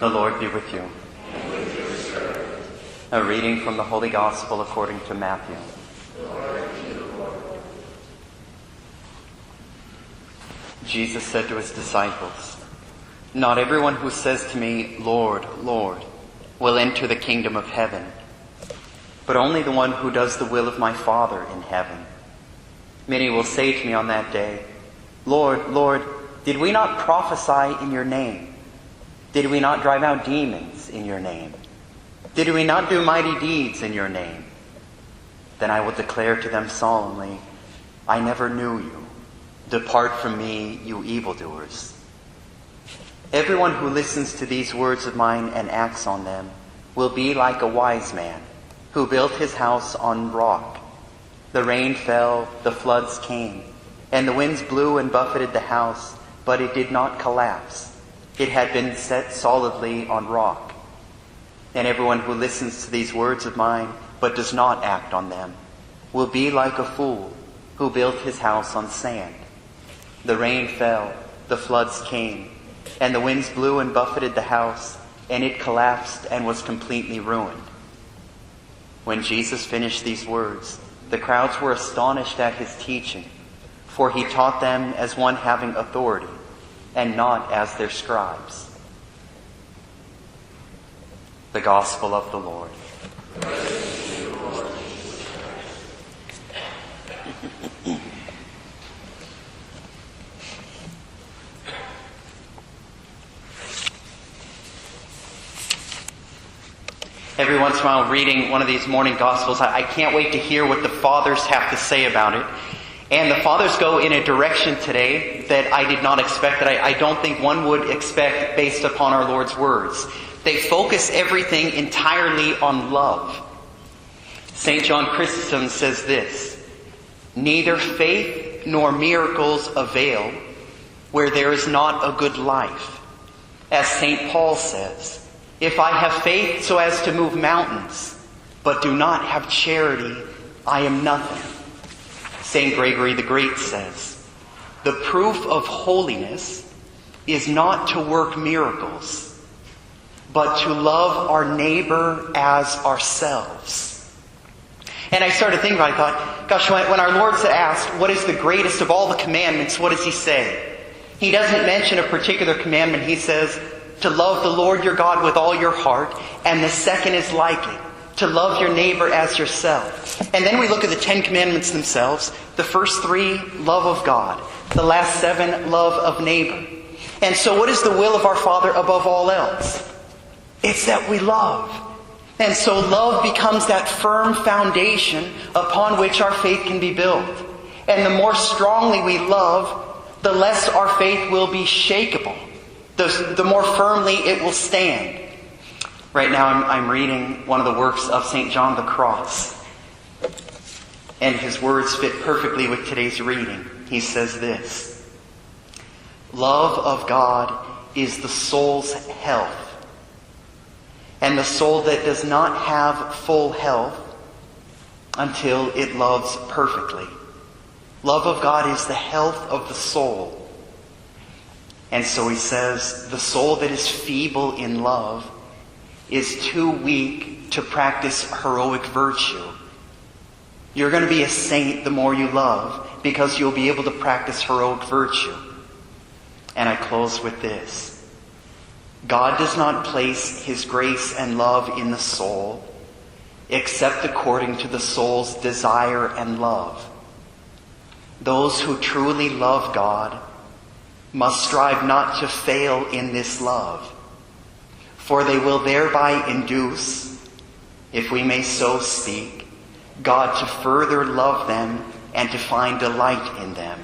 The Lord be with you. And with your spirit. A reading from the Holy Gospel according to Matthew. Glory to you, Lord. Jesus said to his disciples, "Not everyone who says to me, 'Lord, Lord,' will enter the kingdom of heaven, but only the one who does the will of my Father in heaven. Many will say to me on that day, 'Lord, Lord, did we not prophesy in your name? Did we not drive out demons in your name? Did we not do mighty deeds in your name?' Then I will declare to them solemnly, 'I never knew you. Depart from me, you evildoers.' Everyone who listens to these words of mine and acts on them will be like a wise man who built his house on rock. The rain fell, the floods came, and the winds blew and buffeted the house, but it did not collapse. It had been set solidly on rock. And everyone who listens to these words of mine but does not act on them will be like a fool who built his house on sand. The rain fell, the floods came, and the winds blew and buffeted the house, and it collapsed and was completely ruined." When Jesus finished these words, the crowds were astonished at his teaching, for he taught them as one having authority, and not as their scribes. The Gospel of the Lord. Praise to you, Lord. Every once in a while, reading one of these morning Gospels, I can't wait to hear what the Fathers have to say about it. And the Fathers go in a direction today that I did not expect, that I don't think one would expect based upon our Lord's words. They focus everything entirely on love. St. John Chrysostom says this, "Neither faith nor miracles avail where there is not a good life." As St. Paul says, "If I have faith so as to move mountains, but do not have charity, I am nothing." St. Gregory the Great says, "The proof of holiness is not to work miracles, but to love our neighbor as ourselves." And I started thinking about it, I thought, gosh, when our Lord's asked, what is the greatest of all the commandments, what does he say? He doesn't mention a particular commandment. He says, to love the Lord your God with all your heart, and the second is like it, to love your neighbor as yourself. And then we look at the 10 Commandments themselves. The first 3, love of God. The last 7, love of neighbor. And so what is the will of our Father above all else? It's that we love. And so love becomes that firm foundation upon which our faith can be built. And the more strongly we love, the less our faith will be shakeable. The more firmly it will stand. Right now I'm reading one of the works of St. John the Cross. And his words fit perfectly with today's reading. He says this, "Love of God is the soul's health. And the soul that does not have full health until it loves perfectly. Love of God is the health of the soul." And so he says, the soul that is feeble in love is too weak to practice heroic virtue. You're going to be a saint the more you love, because you'll be able to practice heroic virtue. And I close with this. God does not place his grace and love in the soul except according to the soul's desire and love. Those who truly love God must strive not to fail in this love, for they will thereby induce, if we may so speak, God to further love them and to find delight in them.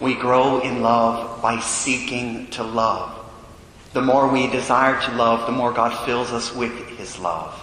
We grow in love by seeking to love. The more we desire to love, the more God fills us with his love.